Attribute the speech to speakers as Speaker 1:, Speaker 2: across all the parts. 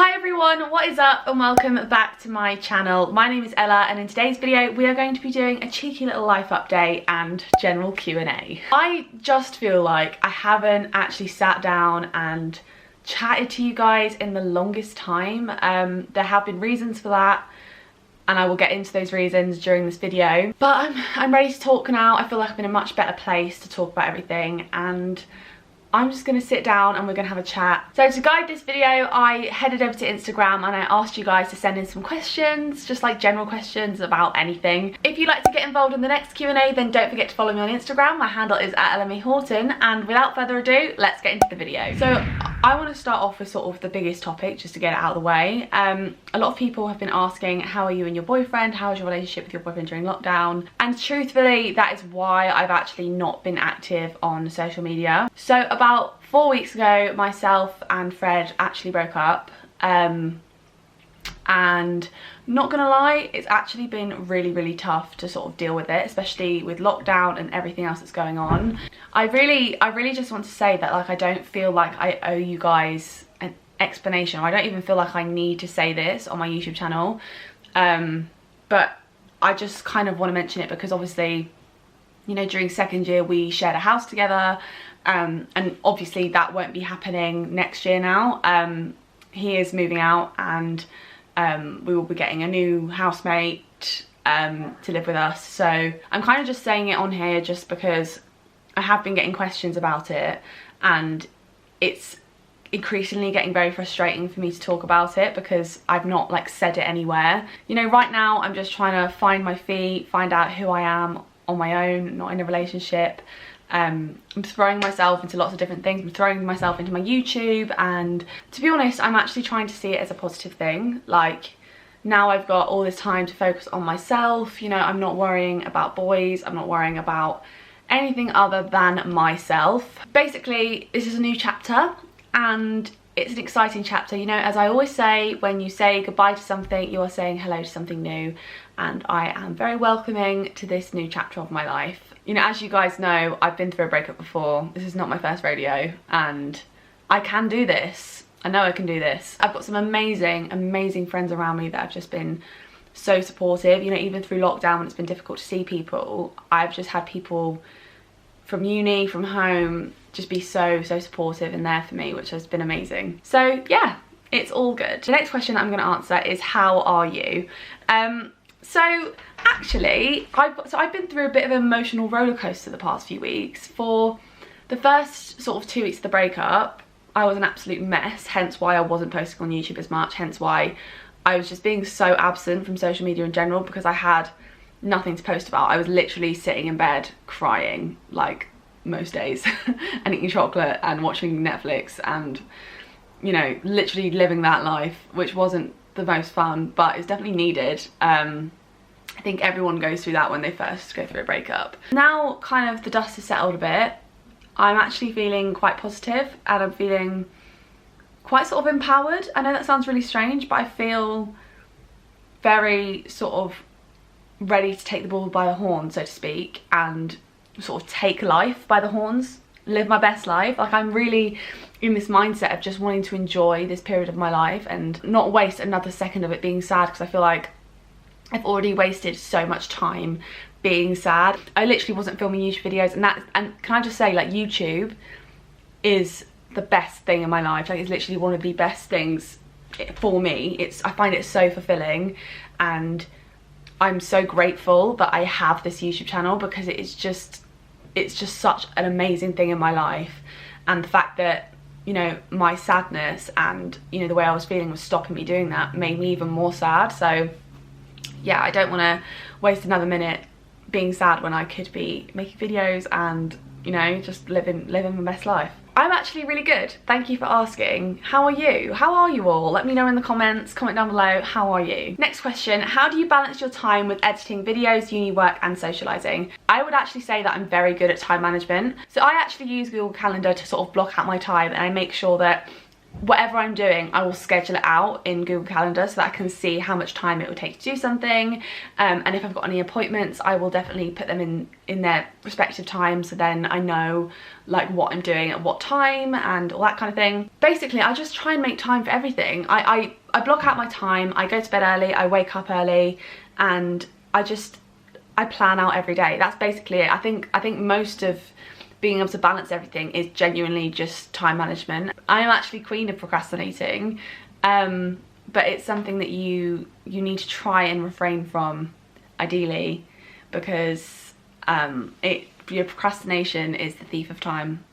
Speaker 1: Hi everyone, what is up and welcome back to my channel. My name is Ella and in today's video we are going to be doing a cheeky little life update and general Q&A. I just feel like I haven't actually sat down and chatted to you guys in the longest time. There have been reasons for that and I will get into those reasons during this video. But I'm ready to talk now. I feel like I'm in a much better place to talk about everything and I'm just gonna sit down and we're gonna have a chat. So to guide this video, I headed over to Instagram and I asked you guys to send in some questions, just like general questions about anything. If you'd like to get involved in the next Q&A, then don't forget to follow me on Instagram. My handle is @ella.houghton, and without further ado, let's get into the video. So I want to start off with sort of the biggest topic, just to get it out of the way. A lot of people have been asking, how are you and your boyfriend? How is your relationship with your boyfriend during lockdown? And truthfully, that is why I've actually not been active on social media. So about 4 weeks ago, myself and Fred actually broke up. And not gonna lie, it's actually been really tough to sort of deal with it, especially with lockdown and everything else that's going on. I really just want to say that, like, I don't feel like I owe you guys an explanation. I don't even feel like I need to say this on my YouTube channel, but I just kind of want to mention it because obviously, you know, during second year we shared a house together, and obviously that won't be happening next year now. He is moving out and we will be getting a new housemate to live with us. So I'm kind of just saying it on here just because I have been getting questions about it and it's increasingly getting very frustrating for me to talk about it because I've not like said it anywhere. You know, right now I'm just trying to find my feet, find out who I am on my own, not in a relationship. I'm throwing myself into lots of different things. I'm throwing myself into my YouTube, and to be honest, I'm actually trying to see it as a positive thing. Like, now I've got all this time to focus on myself. You know, I'm not worrying about boys, I'm not worrying about anything other than myself. Basically, this is a new chapter and it's an exciting chapter. You know, as I always say, when you say goodbye to something, you are saying hello to something new, and I am very welcoming to this new chapter of my life. You know, as you guys know, I've been through a breakup before. This is not my first rodeo and I can do this. I know I can do this. I've got some amazing friends around me that have just been so supportive. You know, even through lockdown when it's been difficult to see people, I've just had people from uni, from home, just be so supportive and there for me, which has been amazing. So yeah, it's all good. The next question I'm going to answer is, how are you? So actually, I've been through a bit of an emotional roller coaster the past few weeks. For the first sort of 2 weeks of the breakup, I was an absolute mess, hence why I wasn't posting on YouTube as much, hence why I was just being so absent from social media in general because I had nothing to post about. I was literally sitting in bed crying like most days and eating chocolate and watching Netflix and, you know, literally living that life, which wasn't the most fun, but it's definitely needed. I think everyone goes through that when they first go through a breakup. Now kind of the dust has settled a bit, I'm actually feeling quite positive and I'm feeling quite sort of empowered. I know that sounds really strange, but I feel very sort of ready to take the bull by the horn, so to speak, and sort of take life by the horns, live my best life. Like, I'm really in this mindset of just wanting to enjoy this period of my life and not waste another second of it being sad, because I feel like I've already wasted so much time being sad. I literally wasn't filming YouTube videos, and can I just say, like, YouTube is the best thing in my life. Like, it's literally one of the best things for me. I find it so fulfilling, and I'm so grateful that I have this YouTube channel because it's just such an amazing thing in my life. And the fact that, you know, my sadness and, you know, the way I was feeling was stopping me doing that made me even more sad. So yeah, I don't want to waste another minute being sad when I could be making videos and, you know, just living my best life. I'm actually really good. Thank you for asking. How are you? How are you all? Let me know in the comments. Comment down below. How are you? Next question. How do you balance your time with editing videos, uni work and socializing? I would actually say that I'm very good at time management. So I actually use Google Calendar to sort of block out my time, and I make sure that whatever I'm doing, I will schedule it out in Google Calendar so that I can see how much time it will take to do something, and if I've got any appointments, I will definitely put them in their respective times, so then I know like what I'm doing at what time and all that kind of thing. Basically, I just try and make time for everything. I block out my time, I go to bed early, I wake up early, and I plan out every day. That's basically it. I think most of being able to balance everything is genuinely just time management. I am actually queen of procrastinating, but it's something that you need to try and refrain from, ideally, because your procrastination is the thief of time.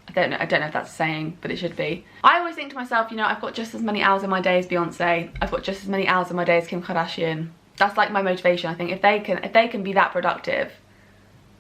Speaker 1: I don't know if that's a saying, but it should be. I always think to myself, you know, I've got just as many hours in my day as Beyonce. I've got just as many hours in my day as Kim Kardashian. That's like my motivation. I think if they can be that productive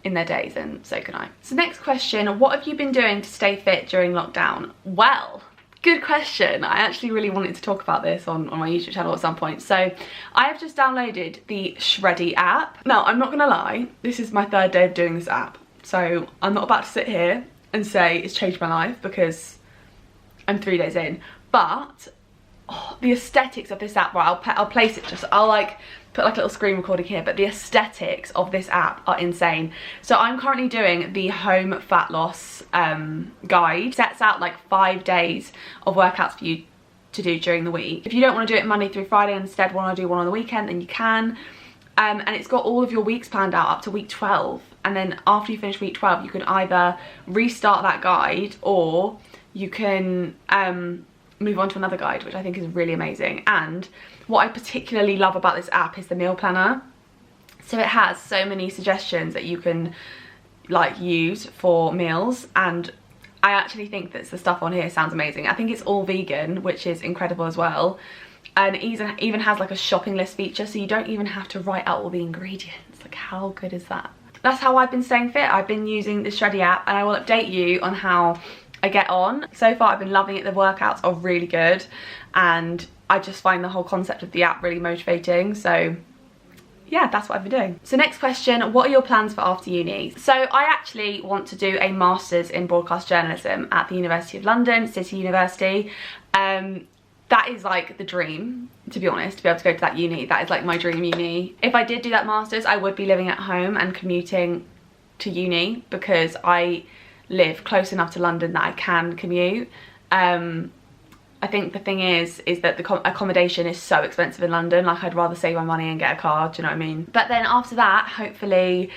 Speaker 1: in their days, then so can I. So next question, what have you been doing to stay fit during lockdown? Well, good question. I actually really wanted to talk about this on my YouTube channel at some point. So I have just downloaded the Shreddy app. Now, I'm not gonna lie, this is my 3rd day of doing this app, so I'm not about to sit here and say it's changed my life because I'm 3 days in, but the aesthetics of this app, right, I'll place it, I'll like put like a little screen recording here, but the aesthetics of this app are insane. So I'm currently doing the home fat loss guide. It sets out like 5 days of workouts for you to do during the week. If you don't want to do it Monday through Friday and instead want to do one on the weekend, then you can. And it's got all of your weeks planned out up to week 12, and then after you finish week 12 you can either restart that guide or you can move on to another guide, which I think is really amazing. And what I particularly love about this app is the meal planner. So it has so many suggestions that you can like use for meals, and I actually think that the stuff on here sounds amazing. I think it's all vegan, which is incredible as well, and it even has like a shopping list feature, so you don't even have to write out all the ingredients. Like, how good is that? That's how I've been staying fit. I've been using the Shreddy app, and I will update you on how I get on. So far I've been loving it. The workouts are really good, and I just find the whole concept of the app really motivating. So yeah, that's what I've been doing. So next question, what are your plans for after uni? So I actually want to do a master's in broadcast journalism at the University of London, City University. That is like the dream, to be honest, to be able to go to that uni. That is like my dream uni. If I did do that master's, I would be living at home and commuting to uni, because I live close enough to London that I can commute. I think the thing is that the accommodation is so expensive in London. Like, I'd rather save my money and get a car, do you know what I mean? But then after that, hopefully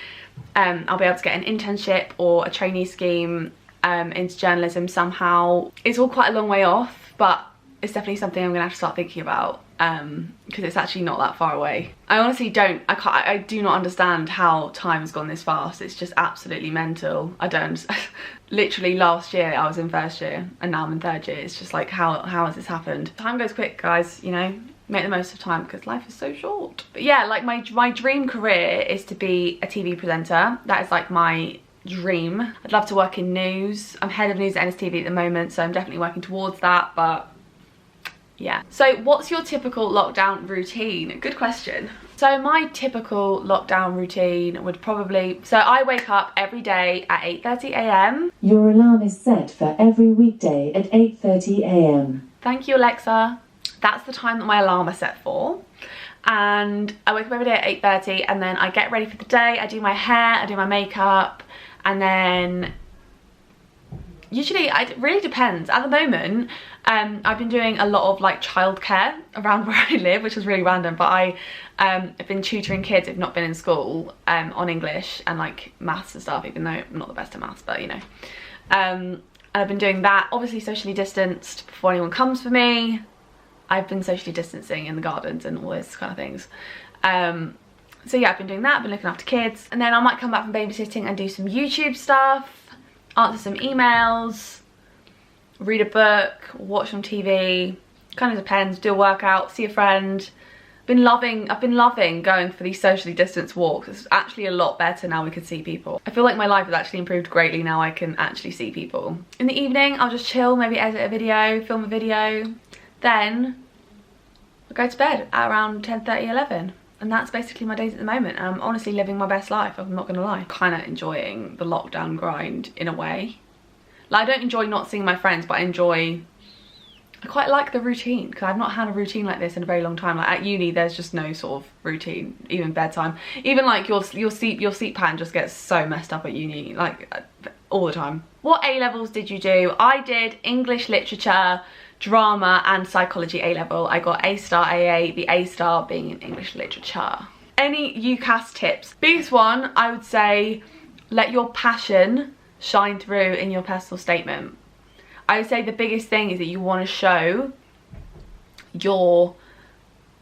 Speaker 1: I'll be able to get an internship or a trainee scheme into journalism somehow. It's all quite a long way off, but it's definitely something I'm gonna have to start thinking about, because it's actually not that far away. I honestly I do not understand how time has gone this fast. It's just absolutely mental. I don't. Literally last year I was in 1st year and now I'm in 3rd year. It's just like, how has this happened? Time goes quick, guys, you know? Make the most of time because life is so short. But yeah, like my dream career is to be a TV presenter. That is like my dream. I'd love to work in news. I'm head of news at NSTV at the moment, so I'm definitely working towards that, but yeah. So what's your typical lockdown routine? Good question. So my typical lockdown routine would probably, so I wake up every day at 8:30 a.m.
Speaker 2: Your alarm is set for every weekday at 8:30 a.m.
Speaker 1: Thank you, Alexa. That's the time that my alarm is set for. And I wake up every day at 8:30, and then I get ready for the day. I do my hair, I do my makeup, and then usually it really depends. At the moment, I've been doing a lot of like childcare around where I live, which is really random, but I have been tutoring kids who've not been in school on English and like maths and stuff, even though I'm not the best at maths, but you know. And I've been doing that, obviously socially distanced before anyone comes for me. I've been socially distancing in the gardens and all those kind of things. So yeah, I've been doing that, I've been looking after kids, and then I might come back from babysitting and do some YouTube stuff, answer some emails, read a book, watch some TV, kind of depends, do a workout, see a friend. I've been loving going for these socially distanced walks. It's actually a lot better now we can see people. I feel like my life has actually improved greatly now I can actually see people. In the evening, I'll just chill, maybe edit a video, film a video. Then I'll go to bed at around 10:30, 11. And that's basically my days at the moment. And I'm honestly living my best life, I'm not gonna lie. Kind of enjoying the lockdown grind in a way. Like, I don't enjoy not seeing my friends, but I enjoy I quite like the routine because I've not had a routine like this in a very long time. Like at uni, there's just no sort of routine, even bedtime. Even like your sleep pattern just gets so messed up at uni, like all the time. What A levels did you do? I did English literature, drama and psychology A level. I got A star AA, the A star being in English literature. Any UCAS tips? Biggest one, I would say, let your passion shine through in your personal statement. I would say the biggest thing is that you want to show your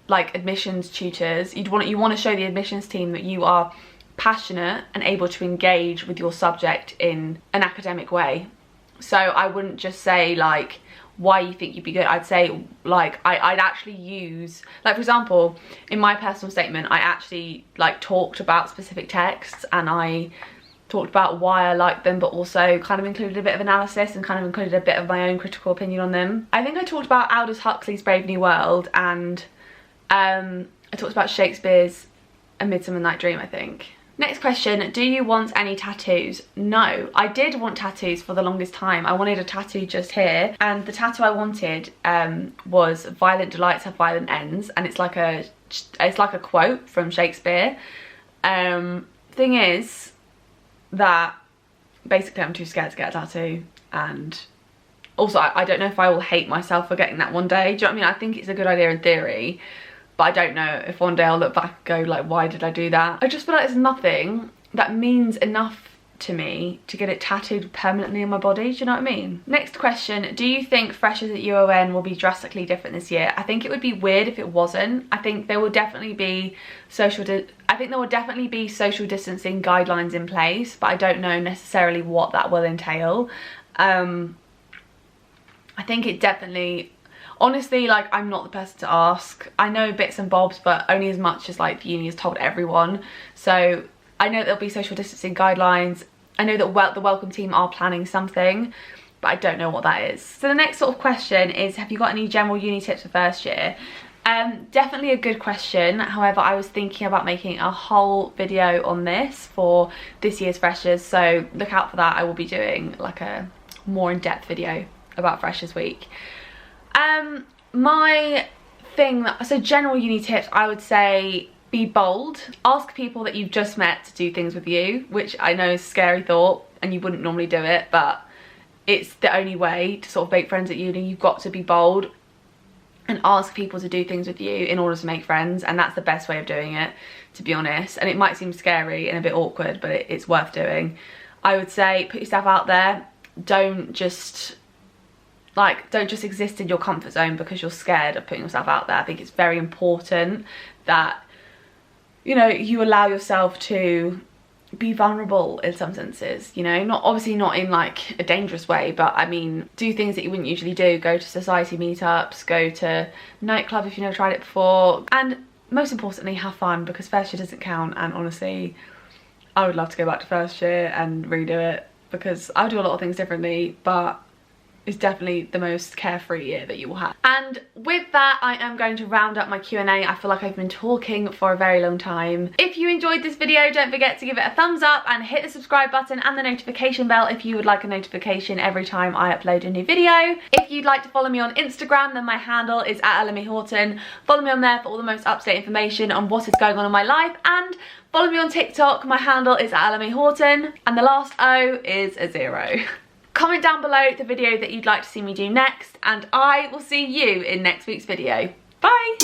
Speaker 1: like admissions tutors, you want to show the admissions team that you are passionate and able to engage with your subject in an academic way. So I wouldn't just say like why you think you'd be good. I'd say like I'd actually use, like for example, in my personal statement I actually like talked about specific texts and I talked about why I liked them, but also kind of included a bit of analysis and kind of included a bit of my own critical opinion on them. I think I talked about Aldous Huxley's Brave New World, and I talked about Shakespeare's A Midsummer Night Dream, I think. Next question, do you want any tattoos? No, I did want tattoos for the longest time. I wanted a tattoo just here, and the tattoo I wanted was violent delights have violent ends, and it's like a quote from Shakespeare. Thing is that basically I'm too scared to get a tattoo, and also I don't know if I will hate myself for getting that one day. Do you know what I mean? I think it's a good idea in theory, but I don't know if one day I'll look back and go like, why did I do that? I just feel like there's nothing that means enough to me to get it tattooed permanently on my body. Do you know what I mean? Next question, do you think freshers at UON will be drastically different this year? I think it would be weird if it wasn't. I think there will definitely be social distancing guidelines in place, but I don't know necessarily what that will entail. I think it definitely, honestly, like I'm not the person to ask. I know bits and bobs, but only as much as like the uni has told everyone. So I know there'll be social distancing guidelines. I know that the welcome team are planning something, but I don't know what that is. So the next sort of question is, have you got any general uni tips for first year? Definitely a good question. However, I was thinking about making a whole video on this for this year's freshers, so look out for that. I will be doing like a more in-depth video about Freshers Week. So general uni tips, I would say be bold. Ask people that you've just met to do things with you, which I know is a scary thought and you wouldn't normally do it, but it's the only way to sort of make friends at uni. You've got to be bold and ask people to do things with you in order to make friends, and that's the best way of doing it, to be honest. And it might seem scary and a bit awkward, but it's worth doing. I would say put yourself out there. Don't just exist in your comfort zone because you're scared of putting yourself out there. I think it's very important that, you know, you allow yourself to be vulnerable in some senses, you know, obviously not in like a dangerous way, but I mean, do things that you wouldn't usually do. Go to society meetups, go to nightclub if you've never tried it before, and most importantly, have fun, because first year doesn't count. And honestly, I would love to go back to first year and redo it, because I do a lot of things differently, but it's definitely the most carefree year that you will have. And with that, I am going to round up my Q&A. I feel like I've been talking for a very long time. If you enjoyed this video, don't forget to give it a thumbs up and hit the subscribe button and the notification bell if you would like a notification every time I upload a new video. If you'd like to follow me on Instagram, then my handle is @ella.houghton. Follow me on there for all the most up-to-date information on what is going on in my life, and follow me on TikTok. My handle is @ella.houghton, and the last O is a 0. Comment down below the video that you'd like to see me do next, and I will see you in next week's video. Bye!